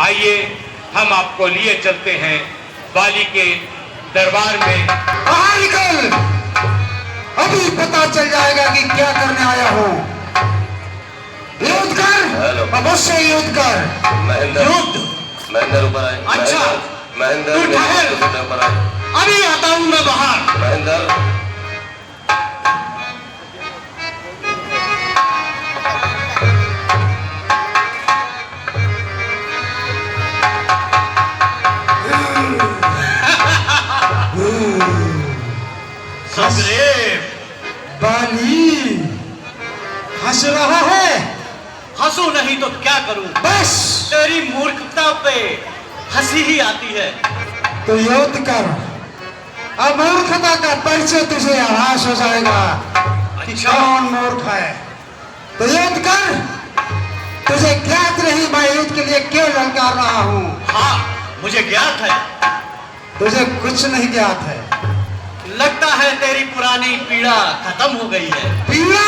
आइए हम आपको लिए चलते हैं बाली के दरबार में। बाहर निकल, अभी पता चल जाएगा कि क्या करने आया हूँ। युद्ध कर, अवश्य युद्ध कर। युद्ध? महेंद्र ऊपर आए। अच्छा, महेंद्र तू ठहर, ऊपर आए। अभी आता हूँ मैं बाहर। महेंद्र बाली हंस रहा है। हंसू नहीं तो क्या करूं? बस तेरी मूर्खता पे हंसी ही आती है। तो युद्ध कर, अब मूर्खता का परिचय तुझे आभास हो जाएगा कि कौन मूर्ख है। तो युद्ध कर, तुझे ज्ञात नहीं मैं युद्ध के लिए क्यों ललकार रहा हूँ। हाँ, मुझे ज्ञात है। तुझे कुछ नहीं ज्ञात है। लगता है तेरी पुरानी पीड़ा खत्म हो गई है। पीड़ा?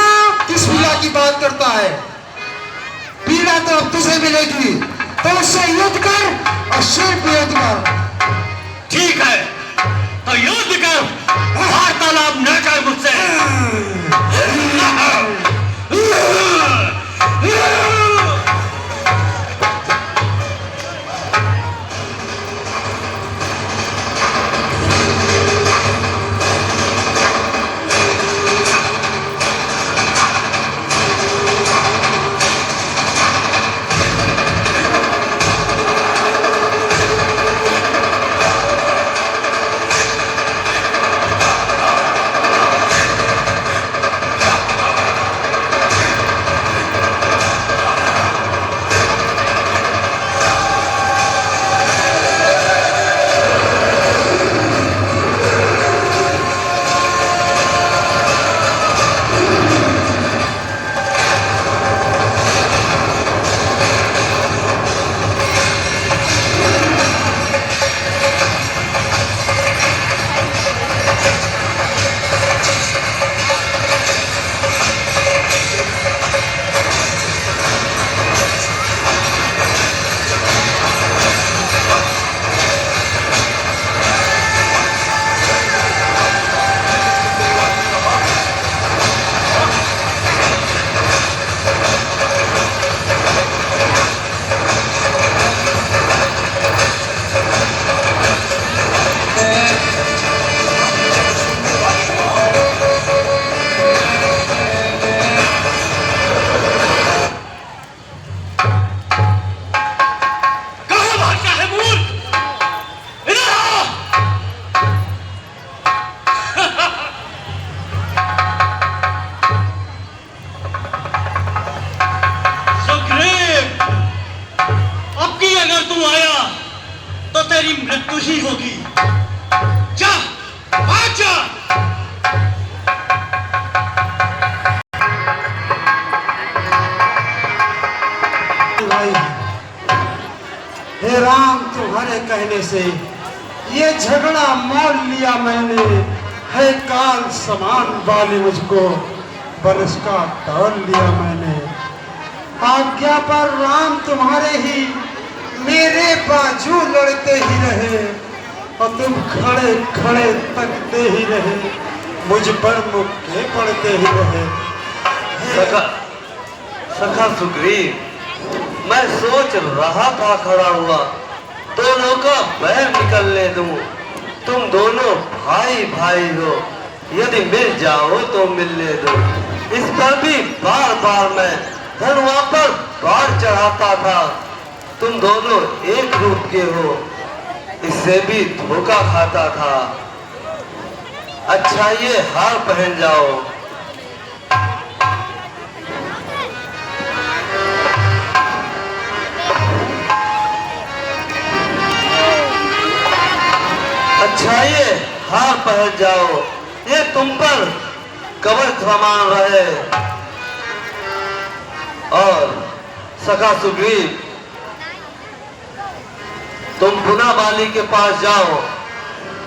किस पीड़ा की बात करता है? पीड़ा तो अब तुझे मिलेगी, तो उससे युद्ध कर और सिर्फ युद्ध कर। ठीक है, तो युद्ध कर, वार्तालाप न कर मुझसे। तेरी मृत्यु ही होगी। जा, भाग जा। हे राम, तुम्हारे कहने से ये झगड़ा मोल लिया मैंने। है काल समान वाली मुझको बरस का तौल लिया मैंने। आज्ञा पर राम तुम्हारे ही मेरे बाजू लड़ते ही रहे और तुम खड़े खड़े तकते ही रहे, मुझ पर मुक्के पड़ते ही रहे। सखा सुग्रीव, मैं सोच रहा था खड़ा हुआ दोनों का बैर निकलने दूं। तुम दोनों भाई भाई हो, यदि मिल जाओ तो मिलने दो। इस पर भी बार बार मैं धनुआ पर बाढ़ चढ़ाता था। तुम दोनों एक रूप के हो, इससे भी धोखा खाता था। अच्छा, ये हार पहन जाओ। अच्छा, ये हार पहन जाओ, ये तुम पर कवच समान रहे। और सखा सुग्रीव, तुम पुनः बाली के पास जाओ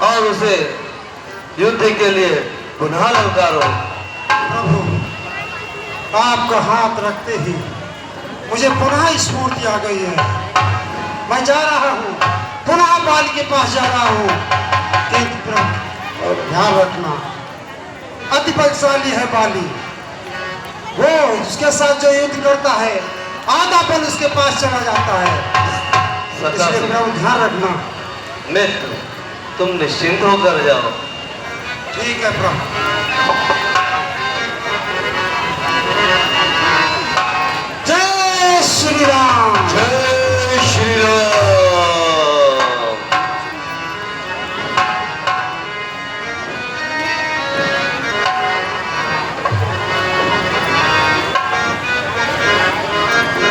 और उसे युद्ध के लिए पुनः ललकारो। प्रभु, आपका हाथ रखते ही मुझे पुनः स्फूर्ति आ गई है। मैं जा रहा हूँ, पुनः बाली के पास जा रहा हूँ। किंतु प्रभु ध्यान रखना, अति बलशाली है बाली। वो उसके साथ जो युद्ध करता है, आधा बल उसके पास चला जाता है। इसलिए प्रभु ध्यान रखना। मित्र, तुम निश्चिंत होकर जाओ। ठीक है प्रभु। जय श्री राम। जय श्री राम।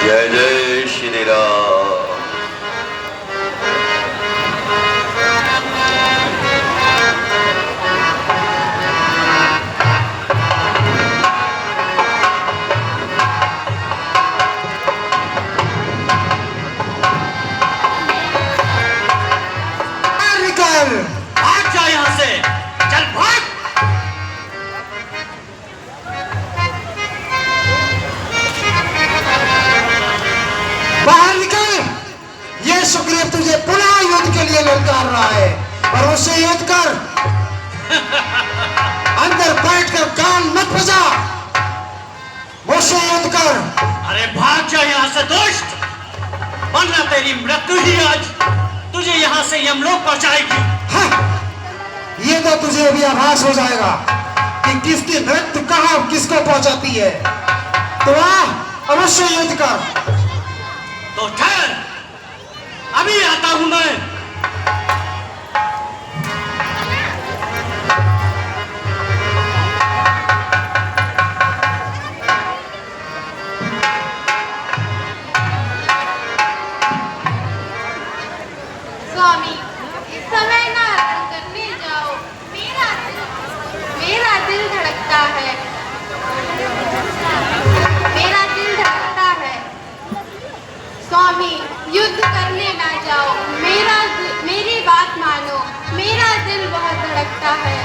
जय जय श्री राम। भाग जा यहाँ से, चल भाग। बाहर निकल। ये सुग्रीव तुझे पुनः युद्ध के लिए ललकार रहा है, और उससे युद्ध कर। अंदर बैठकर कान मत बजा, मुझसे युद्ध कर। अरे भाग जा यहाँ से दुष्ट, वरना तेरी मृत्यु ही आज तुझे यहाँ से यमलोक पहुँचाएगी। हाँ, ये तो तुझे अभी आभास हो जाएगा कि किसकी मृत्यु कहाँ किसको पहुंचाती है। तो अवश्य युद्ध कर। तो ठहर, अभी आता हूं मैं। स्वामी, इस समय ना करने जाओ, मेरा दिल धड़कता है, मेरा दिल धड़कता है। स्वामी, युद्ध करने ना जाओ, मेरी बात मानो, मेरा दिल बहुत धड़कता है।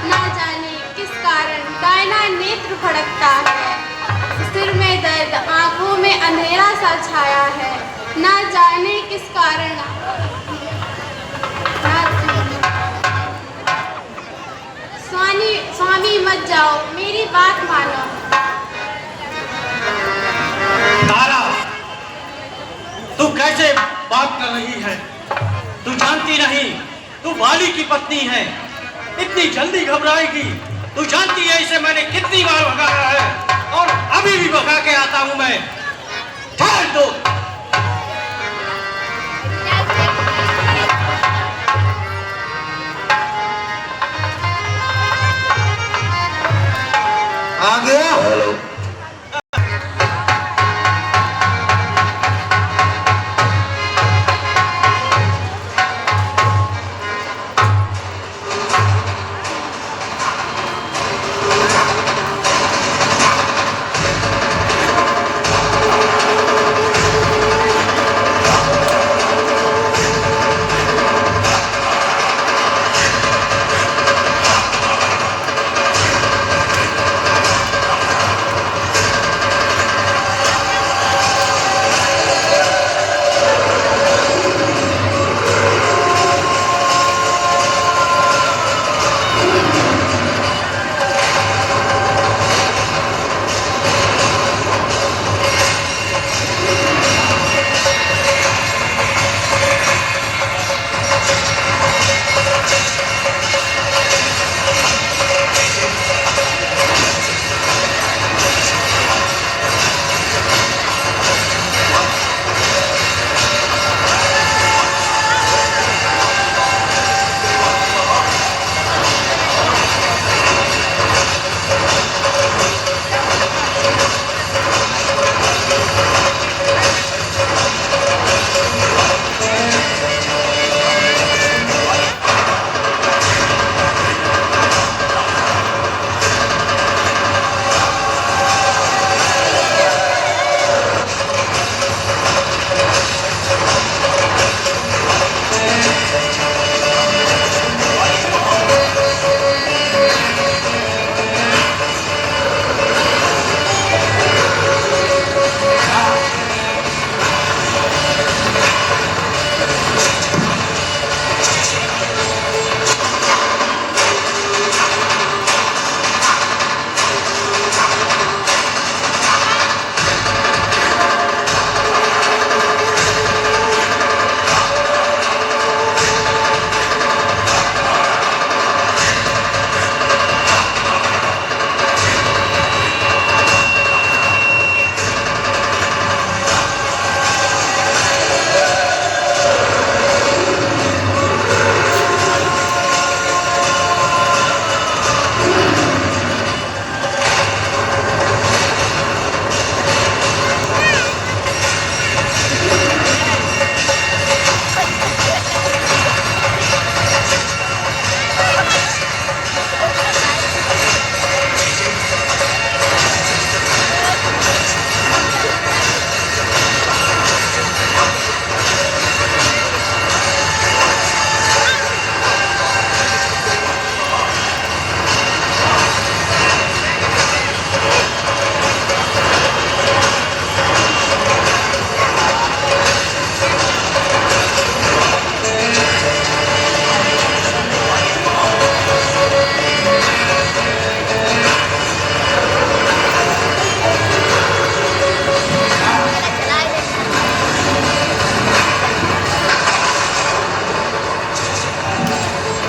ना जाने किस कारण दाहिना नेत्र फड़कता है, सिर में दर्द, आंखों में अंधेरा सा छाया है। ना जाने किस कारण स्वामी मत जाओ, मेरी बात मानो। तारा, तू कैसे बात कर रही है? तू जानती नहीं, तू बाली की पत्नी है, इतनी जल्दी घबराएगी? तू जानती है इसे मैंने कितनी बार भगाया है, और अभी भी भगा के आता हूं मैं। ठहर दो। आ गया। हेलो।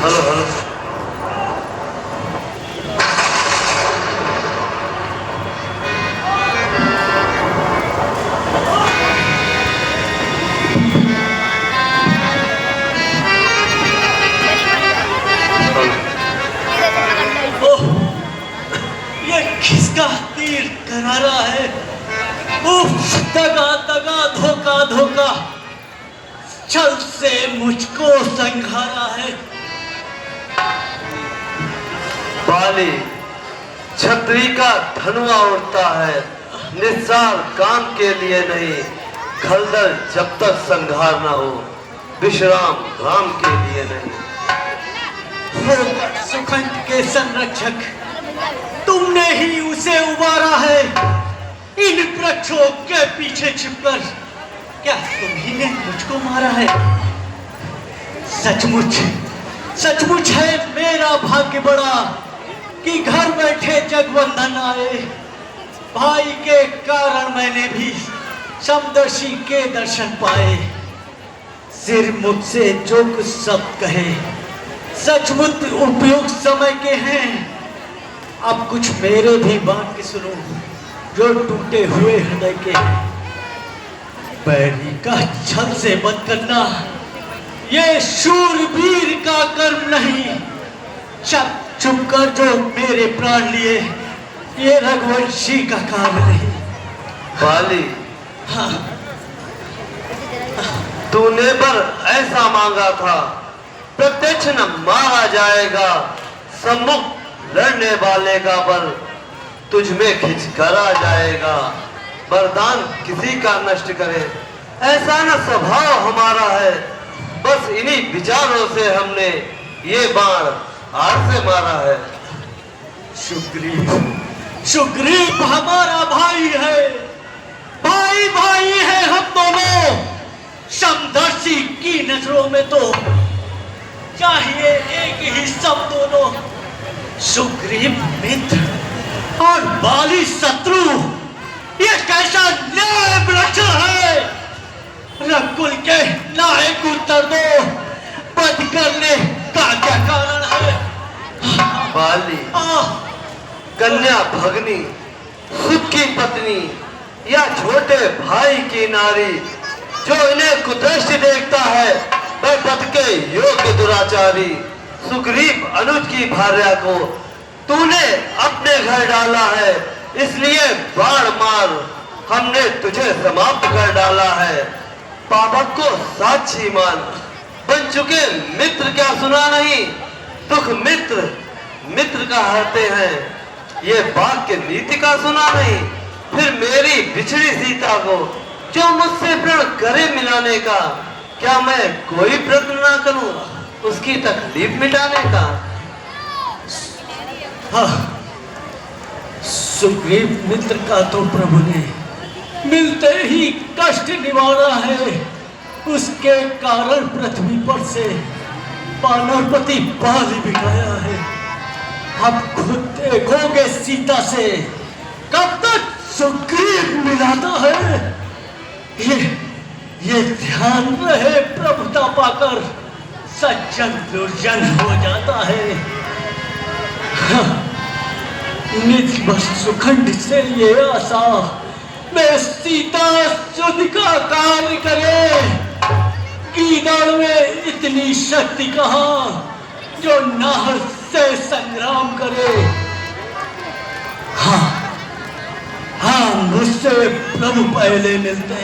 Hello hello. ओह, ये किसका तीर करारा है? उफ, दगा दगा, धोखा धोखा, छल से मुझको संघारा है। बाली, छतरी का धनुआ उड़ता है, निस्सार काम के लिए नहीं, खलदर जब तक संघार न हो, विश्राम राम के लिए नहीं। होकर सुखंड के संरक्षक, तुमने ही उसे उबारा है इन वृक्षों के पीछे छिपकर। क्या तुम ही ने मुझको मारा है? सचमुच सचमुच है मेरा भाग्य बड़ा कि घर बैठे जगवंदन आए। भाई के कारण मैंने भी समदर्शी के दर्शन पाए। सिर मुझसे जो कुछ शब्द कहे सचमुच उपयुक्त समय के हैं। अब कुछ मेरे भी वाक्य सुनो जो टूटे हुए हृदय के हैं। बैरी का छल से मत करना, ये शूरवीर का कर्म नहीं। चुप कर जो मेरे प्राण लिए, ये रघुवंशी का कार्य नहीं। बाली, हाँ, तूने पर ऐसा मांगा था, प्रत्यक्ष न मारा जाएगा, सम्मुख लड़ने वाले का बल तुझ में खिंच कर आ जाएगा। वरदान किसी का नष्ट करे, ऐसा न स्वभाव हमारा है। बस इन्हीं विचारों से हमने ये बाण हार से मारा है। सुग्रीव, सुग्रीव हमारा भाई है, भाई भाई है हम दोनों। समदर्शी की नजरों में तो चाहिए एक ही सब दोनों। सुग्रीव मित्र और बाली शत्रु, ये कैसा न्याय वृक्ष है? रघुकुल के नायक उत्तर दो, वध करने का क्या कारण है? बाली, कन्या भगनी, खुद की पत्नी या छोटे भाई की नारी, जो इन्हें कुदृष्टि देखता है वह वध के योग्य दुराचारी। सुग्रीव अनुज की भार्या को तूने अपने घर डाला है, इसलिए बाण मार हमने तुझे समाप्त कर डाला है। पावक को साक्षी मान, बन चुके मित्र क्या सुना नहीं? दुख मित्र मित्र का हरते हैं, ये वाक्य नीति का सुना नहीं? फिर मेरी बिछड़ी सीता को जो मुझसे प्रण करे मिलाने का, क्या मैं कोई प्रयत्न ना करूं उसकी तकलीफ मिटाने का? हाँ, सुग्रीव मित्र का तो प्रभु ने मिलते ही कष्ट निवारा है। उसके कारण पृथ्वी पर से वानरपति बाली बिकाया है। अब खुद देखोगे सीता से कब तक सुग्रीव मिलाता है। ये ध्यान रहे, प्रभुता पाकर सज्जन दुर्जन हो जाता है। निज बस सुखंड से ये आशा, मैं सीता सुध का कार्य करे। कीदड़ में इतनी शक्ति कहाँ जो नाहर से संग्राम करे। हाँ, मुझसे प्रभु पहले मिलते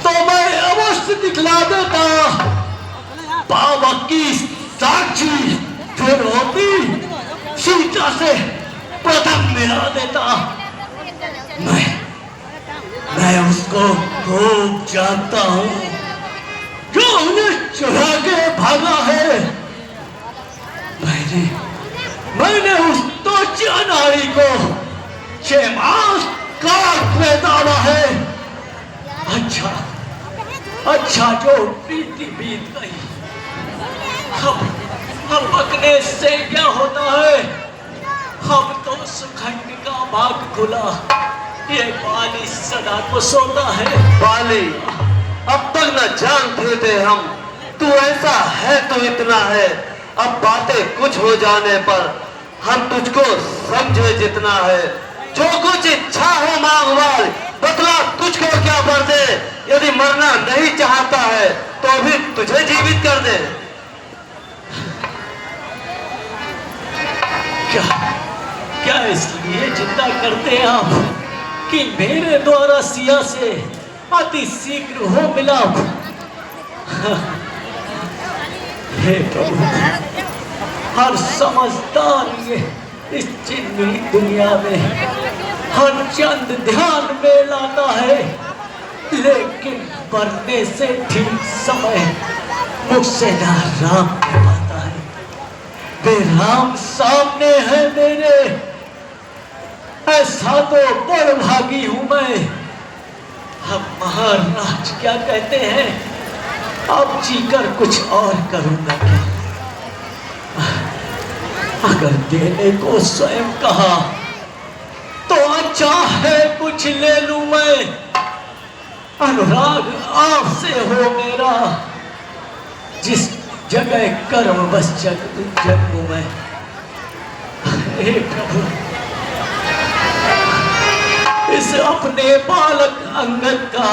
तो मैं अवश्य दिखला देता पावक की साक्षी फिर होती, सीता से प्रथम मिला देता। मैं उसको खूब जानता हूँ जो उन्हें चुरा के भागा है। मैंने उस तो नारी को 6 मास काट में डाला है। अच्छा जो बीती बीत गई, हम बकने से क्या होता है? हम तो सुखंड का भाग खुला, ये बाली सदा को सोता है। बाली, अब तक न जानते थे हम, तू ऐसा है तो इतना है। अब बातें कुछ हो जाने पर हम तुझको समझे जितना है। जो कुछ इच्छा हो मांग वाल, बतला तुझको क्या कर दे। यदि मरना नहीं चाहता है तो भी तुझे जीवित कर दे। क्या क्या इसलिए जिंदा करते हैं आप कि मेरे द्वारा सिया से अति शीघ्र हो मिलाप? हे प्रभु, हर समझदार ये इस चिन्हनी दुनिया में हर चंद ध्यान में लाता है, लेकिन मरने से ठीक समय मुझसे ना राम कह पाता है। बेराम सामने है मेरे, ऐसा तो बड़ भागी हूं मैं। अब महाराज क्या कहते हैं, अब जीकर कुछ और करूंगा क्या? अगर देने को स्वयं कहा तो अच्छा है कुछ ले लूं मैं। अनुराग आपसे हो मेरा, जिस जगह कर्म बस जगू मैं। हे प्रभु, इस अपने बालक अंगद का